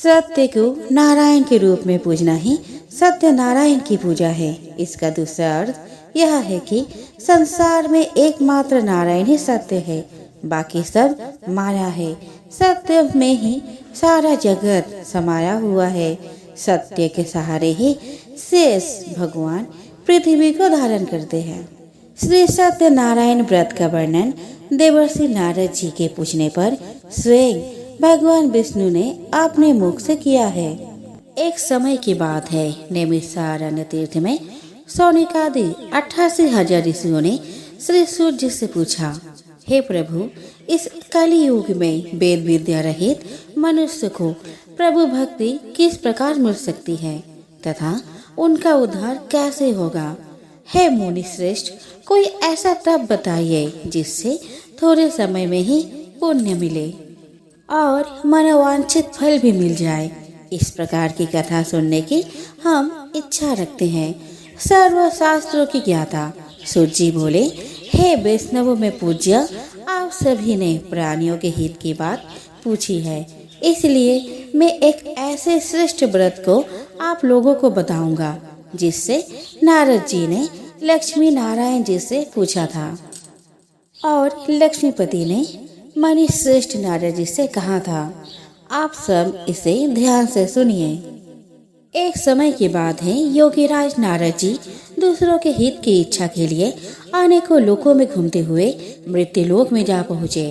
सत्य को नारायण के रूप में पूजना ही सत्यनारायण की पूजा है। इसका दूसरा अर्थ यह है कि संसार में एकमात्र नारायण ही सत्य है, बाकी सब माया है। सत्य में ही सारा जगत समाया हुआ है। सत्य के सहारे ही शेष भगवान पृथ्वी को धारण करते हैं। श्री सत्यनारायण व्रत का वर्णन देवर्षि नारद जी के पूछने पर स्वयं भगवान विष्णु ने अपने मुख से किया है। एक समय की बात है, नैमिषारण्य तीर्थ में सौनिकादि 88,000 ऋषियों ने श्री सूर्य से पूछा, हे प्रभु, इस कलियुग में वेद विद्या रहित मनुष्य को प्रभु भक्ति किस प्रकार मिल सकती है तथा उनका उद्धार कैसे होगा। हे मुनि श्रेष्ठ, कोई ऐसा तप बताइए जिससे थोड़े समय में ही पुण्य मिले और मनोवांछित फल भी मिल जाए। इस प्रकार की कथा सुनने की हम इच्छा रखते हैं। सर्व शास्त्रों की ज्ञाता सूर्य जी बोले, हे वैष्णव में पूज्य, आप सभी ने प्राणियों के हित की बात पूछी है, इसलिए मैं एक ऐसे श्रेष्ठ व्रत को आप लोगों को बताऊंगा जिससे नारद जी ने लक्ष्मी नारायण जी से पूछा था और लक्ष्मीपति ने मणि श्रेष्ठ नारद जी से कहा था। आप सब इसे ध्यान से सुनिए। एक समय की बात है, योगीराज नारद जी दूसरों के हित की इच्छा के लिए अनेकों लोकों में घूमते हुए मृत्युलोक में जा पहुँचे।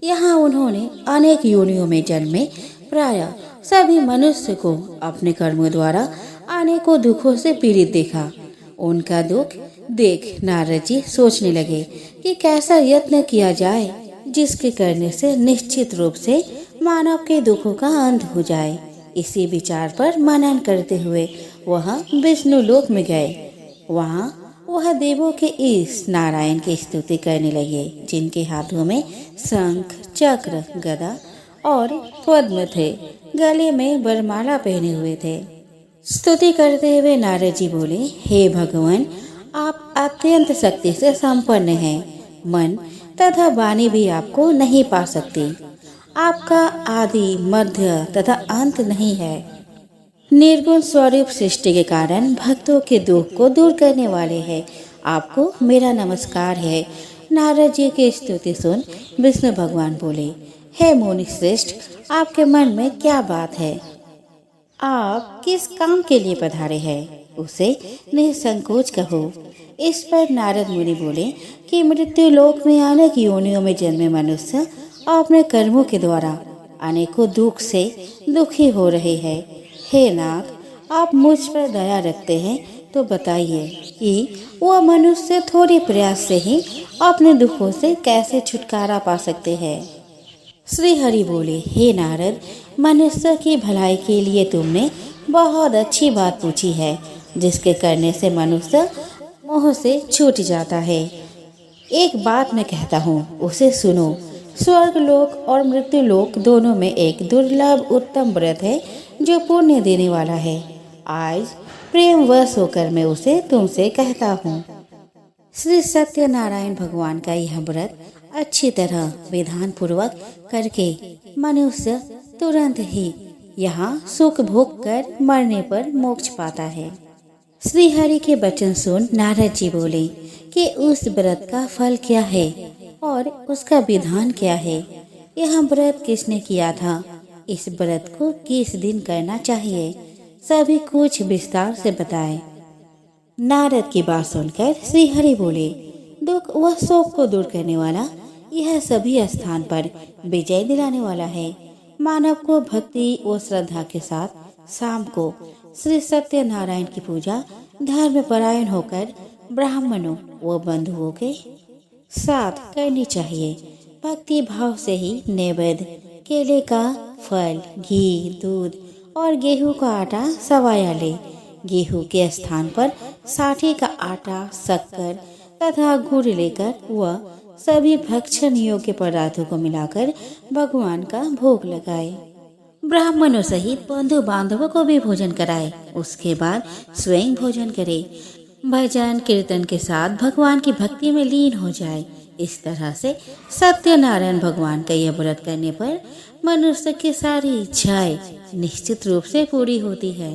यहाँ उन्होंने अनेक योनियों में जन्मे प्राय सभी मनुष्य को अपने कर्मों द्वारा अनेकों दुखों से पीड़ित देखा। उनका दुख देख नारद जी सोचने लगे कि कैसा यत्न किया जाए जिसके करने से निश्चित रूप से मानव के दुखों का अंत हो जाए। इसी विचार पर मनन करते हुए वह विष्णु लोक में गए। वहाँ वह देवों के इस नारायण की स्तुति करने लगे, जिनके हाथों में शंख, चक्र, गदा और पद्म थे, गले में वरमाला पहने हुए थे। स्तुति करते हुए नारद जी बोले, हे भगवान, आप अत्यंत शक्ति से संपन्न हैं। मन तथा वाणी भी आपको नहीं पा सकती। आपका आदि, मध्य तथा अंत नहीं है। निर्गुण स्वरूप सृष्टि के कारण भक्तों के दुख को दूर करने वाले हैं। आपको मेरा नमस्कार है। नारद जी की स्तुति सुन विष्णु भगवान बोले, हे मुनि श्रेष्ठ, आपके मन में क्या बात है? आप किस काम के लिए पधारे हैं, उसे निसंकोच कहो। इस पर नारद मुनि बोले कि मृत्यु लोक में अनेक योनियों में जन्मे मनुष्य अपने कर्मों के द्वारा अनेकों दुख से दुखी हो रहे हैं। हे नाथ, आप मुझ पर दया रखते हैं तो बताइए कि वह मनुष्य थोड़े प्रयास से ही अपने दुखों से कैसे छुटकारा पा सकते हैं। श्री हरि बोले, हे नारद, मनुष्य की भलाई के लिए तुमने बहुत अच्छी बात पूछी है, जिसके करने से मनुष्य मोह से छूट जाता है। एक बात मैं कहता हूँ, उसे सुनो। स्वर्ग लोक और मृत्यु लोक दोनों में एक दुर्लभ उत्तम व्रत है जो पुण्य देने वाला है। आज प्रेम वश होकर मैं उसे तुमसे कहता हूँ। श्री सत्यनारायण भगवान का यह व्रत अच्छी तरह विधान पूर्वक करके मनुष्य तुरंत ही यहाँ सुख भोग कर मरने पर मोक्ष पाता है। श्री हरि के वचन सुन नारद जी बोले कि उस व्रत का फल क्या है और उसका विधान क्या है। यह व्रत किसने किया था, इस व्रत को किस दिन करना चाहिए, सभी कुछ विस्तार से बताए। नारद की बात सुनकर श्री हरि बोले, दुख व शोक को दूर करने वाला, यह सभी स्थान पर विजय दिलाने वाला है। मानव को भक्ति व श्रद्धा के साथ शाम को श्री सत्यनारायण की पूजा धर्म परायण होकर ब्राह्मणों व बंधुओं के साथ करनी चाहिए। भक्ति भाव से ही नैवेद्य, केले का फल, घी, दूध और गेहूं का आटा सवाया ले। गेहूं के स्थान पर साठी का आटा, शक्कर तथा गुड़ लेकर वह सभी भक्षण योग्य पदार्थों को मिलाकर भगवान का भोग लगाए। ब्राह्मणों सहित बंधु बांधवों को भी भोजन कराए। उसके बाद स्वयं भोजन करे। भजन कीर्तन के साथ भगवान की भक्ति में लीन हो जाए। इस तरह से सत्यनारायण भगवान का यह व्रत करने पर मनुष्य की सारी इच्छाएं निश्चित रूप से पूरी होती है।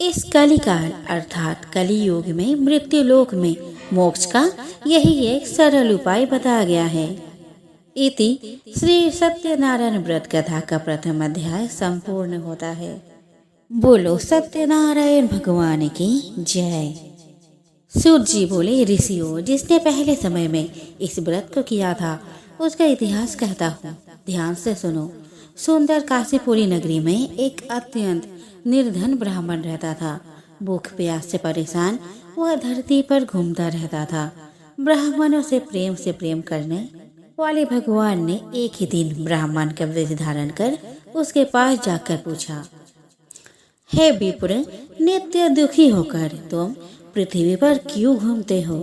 इस कलिकाल अर्थात कली युग में मृत्यु लोक में मोक्ष का यही एक सरल उपाय बताया गया है। इति श्री सत्यनारायण व्रत कथा का प्रथम अध्याय संपूर्ण होता है। बोलो सत्यनारायण भगवान की जय। सूत जी बोले, ऋषियों, जिसने पहले समय में इस व्रत को किया था उसका इतिहास कहता हूँ, ध्यान से सुनो। सुंदर काशीपुरी नगरी में एक अत्यंत निर्धन ब्राह्मण रहता था। भूख प्यास से परेशान वह धरती पर घूमता रहता था। ब्राह्मणों से प्रेम करने वाले भगवान ने एक ही दिन ब्राह्मण का वेश धारण कर उसके पास जाकर पूछा, हे विप्र, नित्य दुखी होकर तुम पृथ्वी पर क्यों घूमते हो?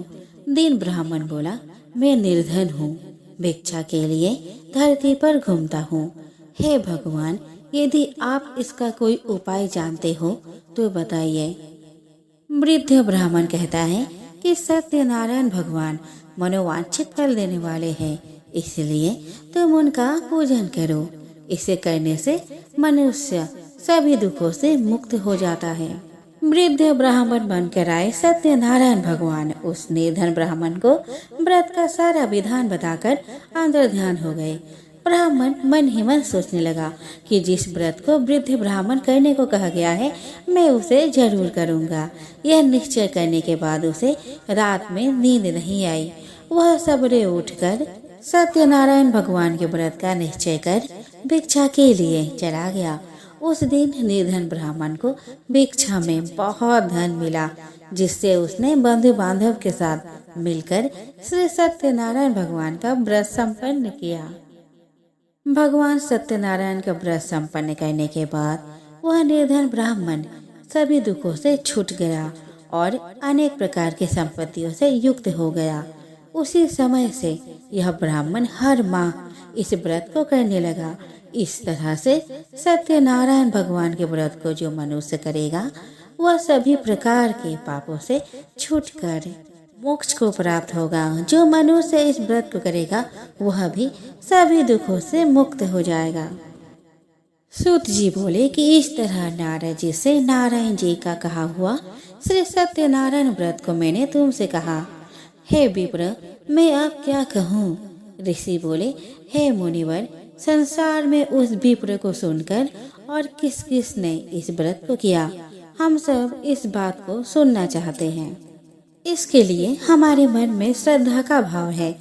दीन ब्राह्मण बोला, मैं निर्धन हूँ, भिक्षा के लिए धरती पर घूमता हूँ। हे भगवान, यदि आप इसका कोई उपाय जानते हो तो बताइए। वृद्ध ब्राह्मण कहता है कि सत्यनारायण भगवान मनोवांछित फल देने वाले हैं, इसलिए तुम उनका पूजन करो। इसे करने से मनुष्य सभी दुखों से मुक्त हो जाता है। वृद्ध ब्राह्मण बनकर आए सत्यनारायण भगवान उस निर्धन ब्राह्मण को व्रत का सारा विधान बताकर अंतर ध्यान हो गए। ब्राह्मण मन ही मन सोचने लगा कि जिस व्रत को वृद्ध ब्राह्मण करने को कहा गया है मैं उसे जरूर करूंगा। यह निश्चय करने के बाद उसे रात में नींद नहीं आई। वह सबरे उठकर सत्यनारायण भगवान के व्रत का निश्चय कर भिक्षा के लिए चला गया। उस दिन निर्धन ब्राह्मण को भिक्षा में बहुत धन मिला, जिससे उसने बंधु बांधव के साथ मिलकर श्री सत्यनारायण भगवान का व्रत संपन्न किया। भगवान सत्यनारायण का व्रत संपन्न करने के बाद वह निर्धन ब्राह्मण सभी दुखों से छूट गया और अनेक प्रकार की संपत्तियों से युक्त हो गया। उसी समय से यह ब्राह्मण हर माह इस व्रत को करने लगा। इस तरह से सत्यनारायण भगवान के व्रत को जो मनुष्य करेगा वह सभी प्रकार के पापों से छूटकर मोक्ष को प्राप्त होगा। जो मनुष्य इस व्रत को करेगा वह भी सभी दुखों से मुक्त हो जाएगा। सूत जी बोले कि इस तरह नारद जी से नारायण जी का कहा हुआ श्री सत्यनारायण व्रत को मैंने तुमसे कहा। हे विप्र, मैं अब क्या कहूँ? ऋषि बोले, हे मुनिवर, संसार में उस विप्र को सुनकर और किस किस ने इस व्रत को किया, हम सब इस बात को सुनना चाहते हैं। इसके लिए हमारे मन में श्रद्धा का भाव है।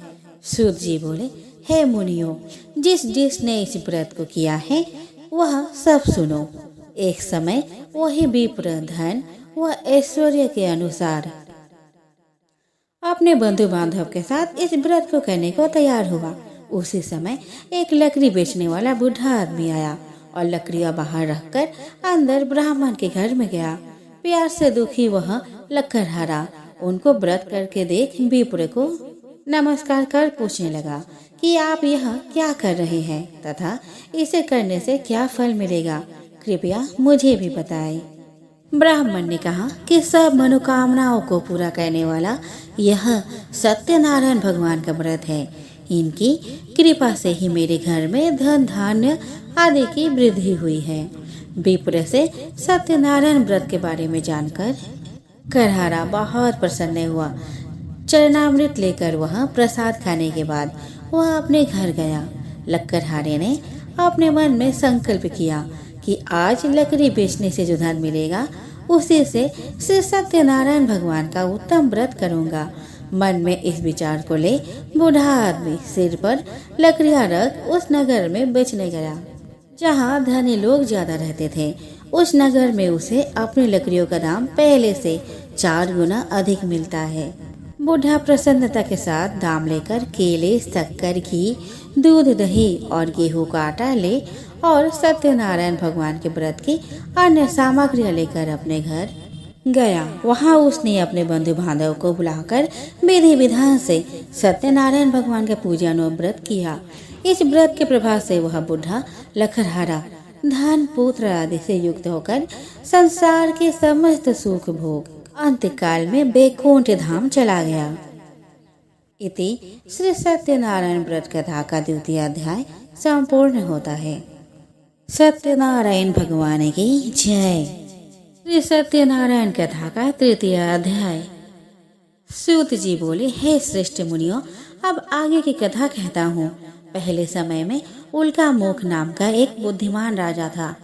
सूत जी बोले, हे मुनियों, जिसने इस व्रत को किया है वह सब सुनो। एक समय वही विप्र धन व ऐश्वर्य के अनुसार अपने बंधु बांधव के साथ इस व्रत को करने को तैयार हुआ। उसी समय एक लकड़ी बेचने वाला बूढ़ा आदमी आया और लकड़ियां बाहर रखकर अंदर ब्राह्मण के घर में गया। प्यास से दुखी वह लकड़हारा उनको व्रत करके देख विप्र को नमस्कार कर पूछने लगा कि आप यह क्या कर रहे हैं तथा इसे करने से क्या फल मिलेगा, कृपया मुझे भी बताएं। ब्राह्मण ने कहा कि सब मनोकामनाओं को पूरा करने वाला यह सत्यनारायण भगवान का व्रत है। इनकी कृपा से ही मेरे घर में धन धान्य आदि की वृद्धि हुई है। विप्र से सत्यनारायण व्रत के बारे में जानकर करहारा बहुत प्रसन्न हुआ। चरणामृत लेकर वह प्रसाद खाने के बाद वह अपने घर गया। लकड़हारे ने अपने मन में संकल्प किया कि आज लकड़ी बेचने से जो धन मिलेगा उसी से श्री सत्यनारायण भगवान का उत्तम व्रत करूंगा। मन में इस विचार को ले बूढ़ा आदमी सिर पर लकड़ियां रख उस नगर में बेचने गया जहाँ धनी लोग ज्यादा रहते थे। उस नगर में उसे अपनी लकड़ियों का दाम पहले से 4 गुना अधिक मिलता है। बूढ़ा प्रसन्नता के साथ दाम लेकर केले, शक्कर, घी, दूध, दही और गेहूं का आटा ले और सत्यनारायण भगवान के व्रत की अन्य सामग्रियां लेकर अपने घर गया। वहां उसने अपने बंधु बांधव को बुलाकर विधि विधान से सत्यनारायण भगवान के पूजन और व्रत किया। इस व्रत के प्रभाव से वह बूढ़ा लकड़हारा धन पुत्र आदि से युक्त होकर संसार के समस्त सुख भोग अंतकाल में बैकुंठ धाम चला गया। इति श्री सत्यनारायण व्रत कथा का 2वां अध्याय संपूर्ण होता है। सत्यनारायण भगवान की जय। श्री सत्यनारायण कथा का तृतीय अध्याय। सूत जी बोले, हे श्रेष्ठ मुनियों, अब आगे की कथा कहता हूँ। पहले समय में उल्का मुख नाम का एक बुद्धिमान राजा था।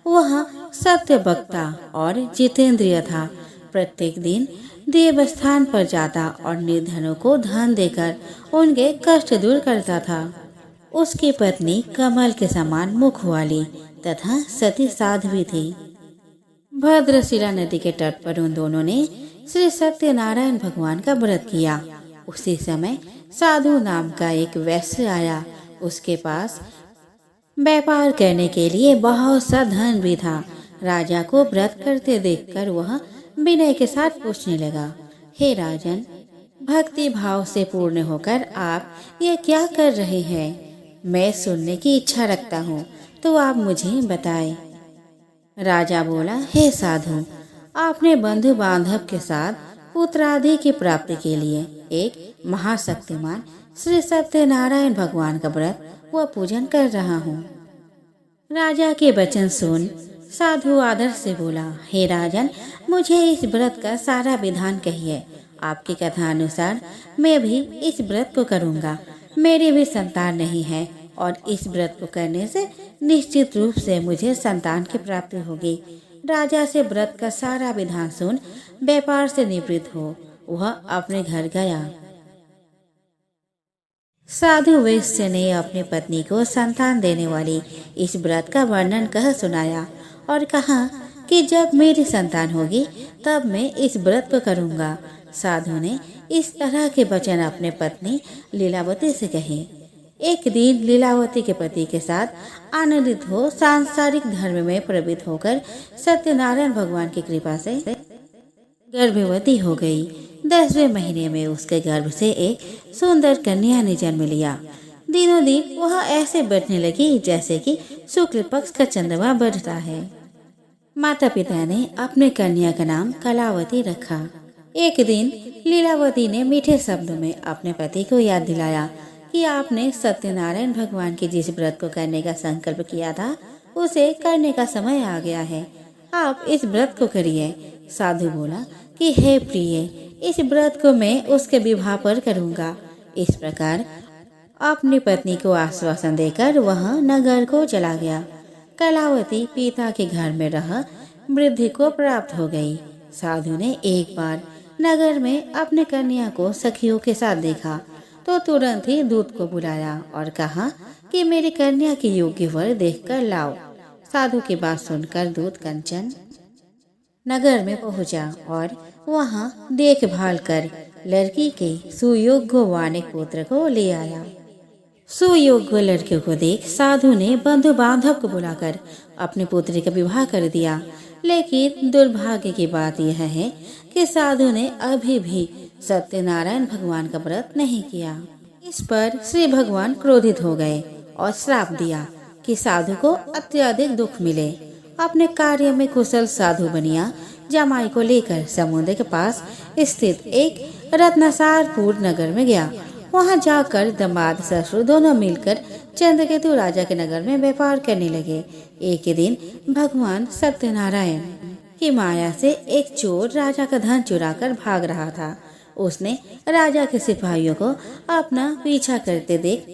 वह सत्य वक्ता और जितेंद्रिय था। प्रत्येक दिन देवस्थान पर जाता और निर्धनों को धन देकर उनके कष्ट दूर करता था। उसकी पत्नी कमल के समान मुख वाली तथा सती साध्वी थी। भद्रशिला नदी के तट पर उन दोनों ने श्री सत्यनारायण भगवान का व्रत किया। उसी समय साधु नाम का एक वैश्य आया। उसके पास व्यापार करने के लिए बहुत सा धन भी था। राजा को व्रत करते देखकर वह विनय के साथ पूछने लगा, हे राजन, भक्ति भाव से पूर्ण होकर आप ये क्या कर रहे हैं? मैं सुनने की इच्छा रखता हूँ, तो आप मुझे बताएं। राजा बोला, हे साधु, आपने बंधु बांधव के साथ पुत्रादि की प्राप्ति के लिए एक महाशक्तिमान श्री सत्यनारायण भगवान का व्रत व पूजन कर रहा हूँ। राजा के वचन सुन साधु आदर से बोला, हे राजन, मुझे इस व्रत का सारा विधान कहिए। आपकी कथा अनुसार मैं भी इस व्रत को करूँगा। मेरी भी संतान नहीं है और इस व्रत को करने से निश्चित रूप से मुझे संतान की प्राप्ति होगी। राजा से व्रत का सारा विधान सुन व्यापार से निवृत्त हो वह अपने घर गया। साधु वैश्य ने अपनी पत्नी को संतान देने वाली इस व्रत का वर्णन कह सुनाया और कहा कि जब मेरी संतान होगी तब मैं इस व्रत को करूँगा। साधु ने इस तरह के वचन अपने पत्नी लीलावती से कहे। एक दिन लीलावती के पति के साथ आनंदित हो सांसारिक धर्म में प्रवृत्त होकर सत्यनारायण भगवान की कृपा से गर्भवती हो गई। 10वें महीने में उसके गर्भ से एक सुंदर कन्या ने जन्म लिया। दिनों दिन वह ऐसे बढ़ने लगी जैसे कि शुक्ल पक्ष का चंद्रमा बढ़ता है। माता पिता ने अपने कन्या का नाम कलावती रखा। एक दिन लीलावती ने मीठे शब्दों में अपने पति को याद दिलाया कि आपने सत्यनारायण भगवान के जिस व्रत को करने का संकल्प किया था उसे करने का समय आ गया है। आप इस व्रत को करिए। साधु बोला कि हे प्रिय, इस व्रत को मैं उसके विवाह पर करूँगा। इस प्रकार अपनी पत्नी को आश्वासन देकर वह नगर को चला गया। कलावती पिता के घर में रह वृद्धि को प्राप्त हो गई। साधु ने एक बार नगर में अपने कन्या को सखियों के साथ देखा तो तुरंत ही दूत को बुलाया और कहा कि मेरी कन्या की योग्य वर देखकर लाओ। साधु की बात सुनकर दूत कंचन नगर में पहुंचा और वहां देखभाल कर लड़की के सुयोग्य वानिक पुत्र को ले आया। सुयोग्य लड़के को देख साधु ने बंधु बांधव को बुलाकर अपने पुत्री का विवाह कर दिया। लेकिन दुर्भाग्य की बात यह है कि साधु ने अभी भी सत्यनारायण भगवान का व्रत नहीं किया। इस पर श्री भगवान क्रोधित हो गए और श्राप दिया कि साधु को अत्यधिक दुख मिले। अपने कार्य में कुशल साधु बनिया जमाई को लेकर समुद्र के पास स्थित एक रत्नसारपुर नगर में गया। वहां जाकर दामाद ससुर दोनों मिलकर चंद्रकेतु राजा के नगर में व्यापार करने लगे। एक दिन भगवान सत्यनारायण की माया से एक चोर राजा का धन चुराकर भाग रहा था। उसने राजा के सिपाहियों को अपना पीछा करते देख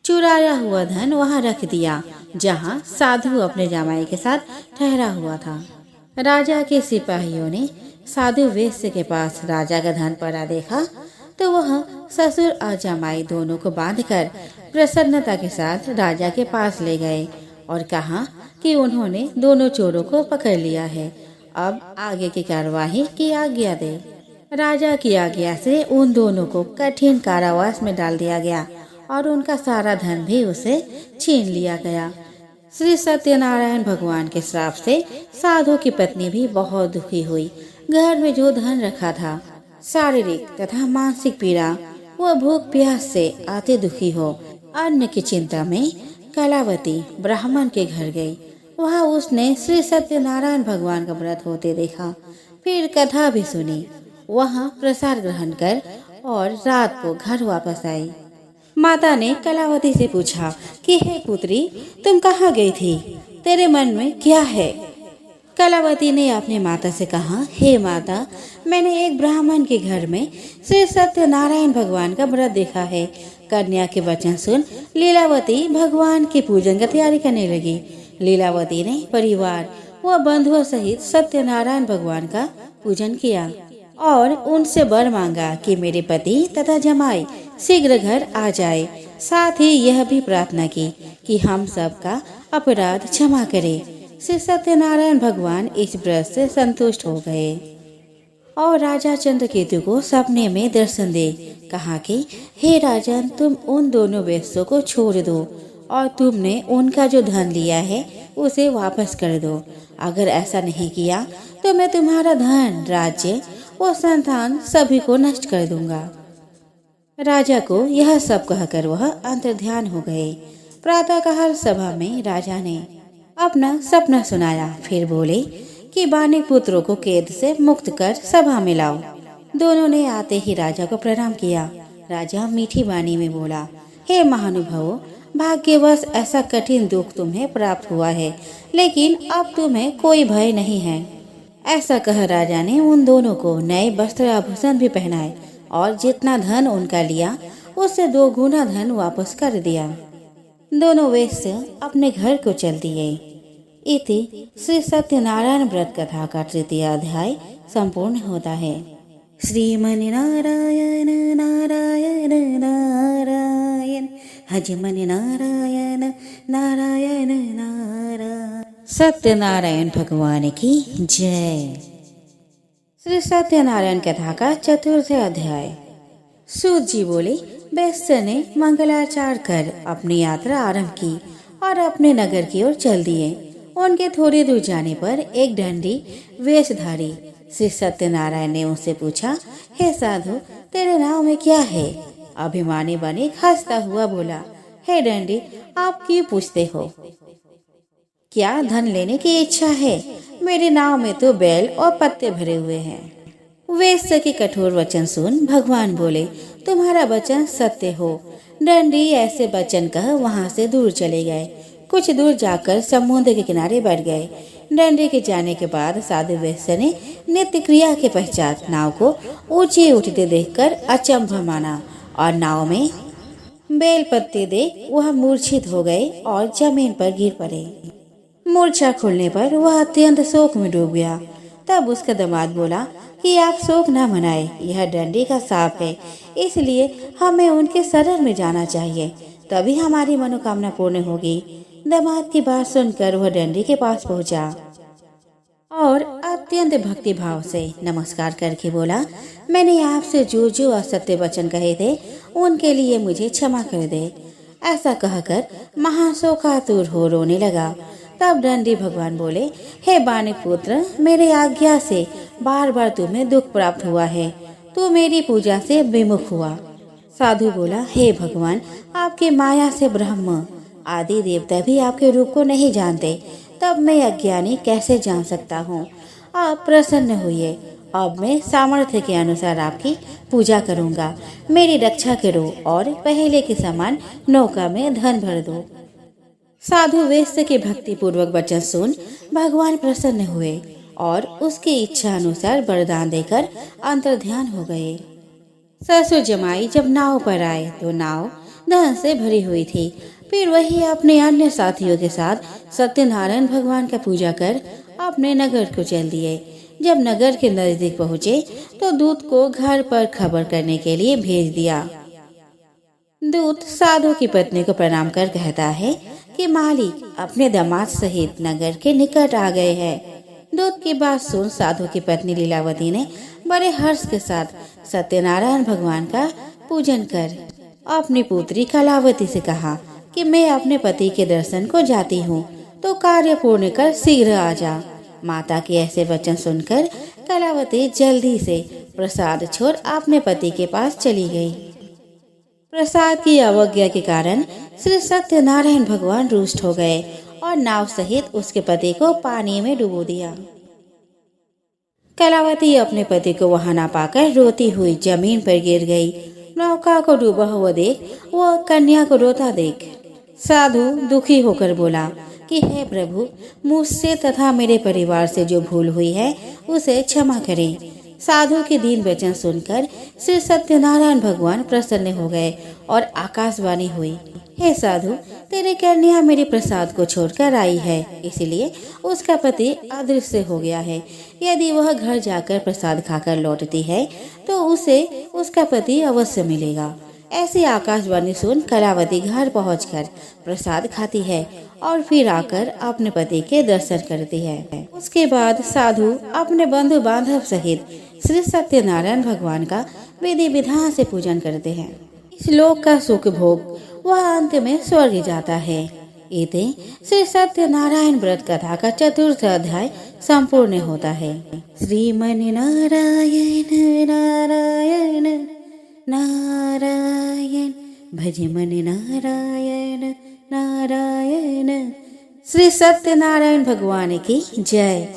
चुराया हुआ धन वहां रख दिया जहां साधु अपने जमाई के साथ ठहरा हुआ था। राजा के सिपाहियों ने साधु वैश्य के पास राजा का धन पड़ा देखा तो वह ससुर और जमाई दोनों को बांधकर प्रसन्नता के साथ राजा के पास ले गए और कहा कि उन्होंने दोनों चोरों को पकड़ लिया है। अब आगे की कार्यवाही की आज्ञा दे। राजा की आज्ञा से उन दोनों को कठिन कारावास में डाल दिया गया और उनका सारा धन भी उसे छीन लिया गया। श्री सत्यनारायण भगवान के श्राप से साधु की पत्नी भी बहुत दुखी हुई। घर में जो धन रखा था, शारीरिक तथा मानसिक पीड़ा व भूख प्यास से आते दुखी हो अन्न की चिंता में कलावती ब्राह्मण के घर गई। वहां उसने श्री सत्यनारायण भगवान का व्रत होते देखा। फिर कथा भी सुनी। वहां प्रसाद ग्रहण कर और रात को घर वापस आई। माता ने कलावती से पूछा कि हे पुत्री, तुम कहाँ गई थी? तेरे मन में क्या है? कलावती ने अपने माता से कहा, हे माता, मैंने एक ब्राह्मण के घर में श्री सत्यनारायण भगवान का व्रत देखा है। कन्या के वचन सुन लीलावती भगवान के पूजन की तैयारी करने लगी। लीलावती ने परिवार व बंधुओं सहित सत्यनारायण भगवान का पूजन किया और उनसे वर मांगा कि मेरे पति तथा जमाई शीघ्र घर आ जाए। साथ ही यह भी प्रार्थना की कि हम सबका अपराध क्षमा करे। श्री सत्यनारायण भगवान इस व्रत से संतुष्ट हो गए और राजा चंद्रकेतु को सपने में दर्शन दे कहा कि हे राजन, तुम उन दोनों वेश्यों को छोड़ दो और तुमने उनका जो धन लिया है उसे वापस कर दो। अगर ऐसा नहीं किया तो मैं तुम्हारा धन, राज्य और संतान सभी को नष्ट कर दूंगा। राजा को यह सब कहकर वह अंतर्ध्यान हो गए। प्रातःकाल सभा में राजा ने अपना सपना सुनाया। फिर बोले कि बानी पुत्रों को कैद से मुक्त कर सभा में लाओ। दोनों ने आते ही राजा को प्रणाम किया। राजा मीठी वाणी में बोला, हे महानुभावों, भाग्यवश ऐसा कठिन दुख तुम्हें प्राप्त हुआ है, लेकिन अब तुम्हें कोई भय नहीं है। ऐसा कह राजा ने उन दोनों को नए वस्त्र आभूषण भी पहनाए और जितना धन उनका लिया उससे 2 गुना धन वापस कर दिया। दोनों वेश्य अपने घर को चल दिए। इति श्री सत्यनारायण व्रत कथा का 3य अध्याय संपूर्ण होता है। श्रीमन नारायण नारायण नारायण, हजमन नारायण नारायण नारायण। सत्यनारायण भगवान की जय। श्री सत्यनारायण कथा का 4th अध्याय। सूत जी बोले, वैश्य ने मंगलाचार कर अपनी यात्रा आरंभ की और अपने नगर की ओर चल दिए। उनके थोड़ी दूर जाने पर एक डंडी वेशधारी श्री सत्यनारायण ने उनसे पूछा, हे साधु, तेरे नाम में क्या है? अभिमानी बने हंसता हुआ बोला, हे डंडी, आप क्यों पूछते हो? क्या धन लेने की इच्छा है? मेरे नाव में तो बैल और पत्ते भरे हुए हैं। वेश्य के कठोर वचन सुन भगवान बोले, तुम्हारा वचन सत्य हो। डंडी ऐसे वचन कह वहाँ से दूर चले गए। कुछ दूर जाकर समुद्र के किनारे बैठ गए। डंडी के जाने के बाद साधु वेश्य ने नित्य क्रिया के पश्चात नाव को ऊंचे उठते देखकर अचंभ माना और नाव में बेल पत्ते देख वह मूर्छित हो गए और जमीन पर गिर पड़े। मूर्छा खुलने पर वह अत्यंत शोक में डूब गया। तब उसका दामाद बोला कि आप शोक न मनाए, यह डंडी का साप है, इसलिए हमें उनके शरण में जाना चाहिए, तभी हमारी मनोकामना पूर्ण होगी। दामाद की बात सुनकर वह डंडी के पास पहुंचा और अत्यंत भक्ति भाव से नमस्कार करके बोला, मैंने आपसे जो जो असत्य वचन कहे थे उनके लिए मुझे क्षमा कर दे। ऐसा कहकर महाशोकातुर हो रोने लगा। तब डंडी भगवान बोले, हे बानी पुत्र, मेरे आज्ञा से बार बार तुम्हें दुख प्राप्त हुआ है, तू मेरी पूजा से विमुख हुआ। साधु बोला, हे भगवान, आपके माया से ब्रह्म आदि देवता भी आपके रूप को नहीं जानते, तब मैं अज्ञानी कैसे जान सकता हूँ? आप प्रसन्न हुए। अब मैं सामर्थ्य के अनुसार आपकी पूजा करूँगा। मेरी रक्षा करो और पहले के समान नौका में धन भर दो। साधु वेश्य के भक्ति पूर्वक वचन सुन भगवान प्रसन्न हुए और उसकी इच्छा अनुसार वरदान देकर अंतर्ध्यान हो गए। ससुर जमाई जब नाव पर आए तो नाव धन से भरी हुई थी। फिर वही अपने अन्य साथियों के साथ सत्यनारायण भगवान का पूजा कर अपने नगर को चल दिए। जब नगर के नजदीक पहुँचे तो दूत को घर पर खबर करने के लिए भेज दिया। दूत साधु की पत्नी को प्रणाम कर कहता है कि मालिक अपने दामाद सहित नगर के निकट आ गए हैं। दूत की बात सुन साधु की पत्नी लीलावती ने बड़े हर्ष के साथ सत्यनारायण भगवान का पूजन कर अपनी पुत्री कलावती से कहा कि मैं अपने पति के दर्शन को जाती हूँ, तो कार्य पूर्ण कर शीघ्र आ जा। माता के ऐसे वचन सुनकर कलावती जल्दी से प्रसाद छोड़ अपने पति के पास चली गई। प्रसाद की अवज्ञा के कारण श्री सत्यनारायण भगवान रुष्ट हो गए और नाव सहित उसके पति को पानी में डुबो दिया। कलावती अपने पति को वहां ना पाकर रोती हुई जमीन पर गिर गई। नौका को डूबा हुआ देख वह कन्या को रोता देख साधु दुखी होकर बोला कि हे प्रभु, मुझसे तथा मेरे परिवार से जो भूल हुई है उसे क्षमा करें। साधु के दीन वचन सुनकर श्री सत्यनारायण भगवान प्रसन्न हो गए और आकाशवाणी हुई, हे साधु, तेरी कन्या मेरे प्रसाद को छोड़कर आई है, इसलिए उसका पति अदृश्य हो गया है। यदि वह घर जाकर प्रसाद खाकर लौटती है तो उसे उसका पति अवश्य मिलेगा। ऐसी आकाशवाणी सुन कलावती घर पहुंचकर प्रसाद खाती है और फिर आकर अपने पति के दर्शन करती है। उसके बाद साधु अपने बंधु बांधव सहित श्री सत्यनारायण भगवान का विधि विधान से पूजन करते हैं। इस लोक का सुख भोग वह अंत में स्वर्ग जाता है। इते श्री सत्यनारायण व्रत कथा का चतुर्थ अध्याय संपूर्ण होता है। श्रीमन नारायण नारायण नारायण भज मन नारायण नारायण। श्री सत्यनारायण भगवान की जय।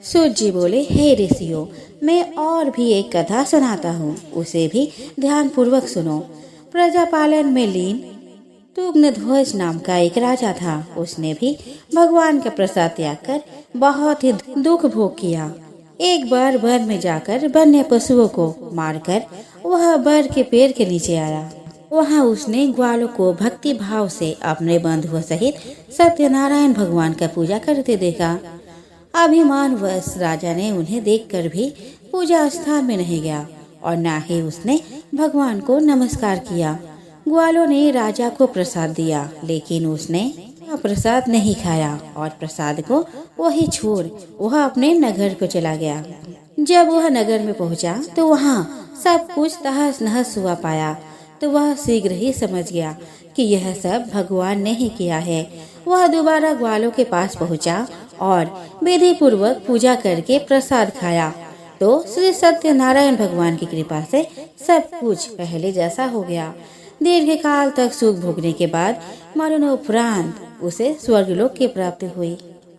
सूत जी बोले, हे ऋषियों, मैं और भी एक कथा सुनाता हूँ, उसे भी ध्यान पूर्वक सुनो। प्रजापालन में लीन तुग्नध्वज नाम का एक राजा था। उसने भी भगवान का प्रसाद त्याग कर बहुत ही दुख भोग किया। एक बार वन में जाकर वन्य पशुओं को मारकर वह बर के पेड़ के नीचे आया। वहाँ उसने ग्वालों को भक्ति भाव से अपने बंधुओं सहित सत्यनारायण भगवान का पूजा करते देखा। अभिमानवश राजा ने उन्हें देखकर भी पूजा स्थान में नहीं गया और न ही उसने भगवान को नमस्कार किया। ग्वालों ने राजा को प्रसाद दिया, लेकिन उसने वह प्रसाद नहीं खाया और प्रसाद को वही छोड़ वह अपने नगर को चला गया। जब वह नगर में पहुंचा तो वहाँ सब कुछ तहस नहस हुआ पाया, तो वह शीघ्र ही समझ गया कि यह सब भगवान ने ही किया है। वह दोबारा ग्वालों के पास पहुंचा और विधि पूर्वक पूजा करके प्रसाद खाया तो श्री सत्यनारायण भगवान की कृपा से सब कुछ पहले जैसा हो गया। दीर्घ काल तक सुख भोगने के बाद मरणोपरांत उसे स्वर्गलोक की प्राप्ति हुई।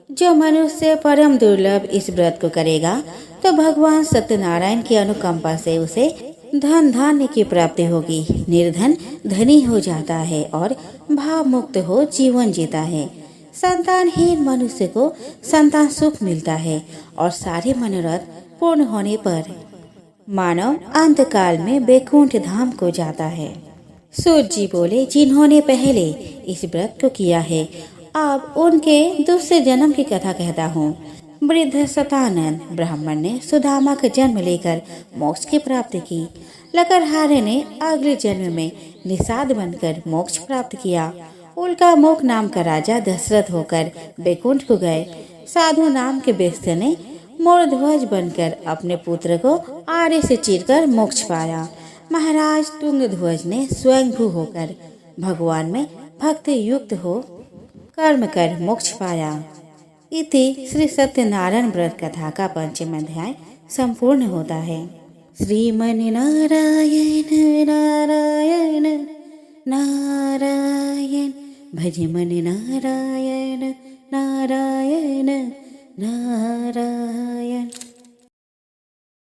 जो मनुष्य परम दुर्लभ इस व्रत को करेगा तो भगवान सत्यनारायण की अनुकंपा से उसे धन धान्य की प्राप्ति होगी। निर्धन धनी हो जाता है और भाव मुक्त हो जीवन जीता है। संतानहीन मनुष्य को संतान सुख मिलता है और सारे मनोरथ पूर्ण होने पर मानव अंत काल में बैकुंठ धाम को जाता है। सूत जी बोले, जिन्होंने पहले इस व्रत को किया है, अब उनके दूसरे जन्म की कथा कहता हूँ। वृद्ध शतानंद ब्राह्मण ने सुदामा का जन्म लेकर मोक्ष की प्राप्ति की। लकड़हारे ने अगले जन्म में निषाद बनकर मोक्ष प्राप्त किया। उल्का मुख नाम का राजा दशरथ होकर बैकुंठ को गए। साधु नाम के व्यक्ति ने मोरध्वज बनकर अपने पुत्र को आरे से चीरकर मोक्ष पाया। महाराज तुंगध्वज ने स्वयंभू होकर भगवान में भक्ति युक्त हो कर्म कर मोक्ष पाया। इति श्री सत्यनारायण व्रत कथा का पंचम अध्याय संपूर्ण होता है। श्रीमन नारायण नारायण नारायण भज मन नारायण नारायण नारायण।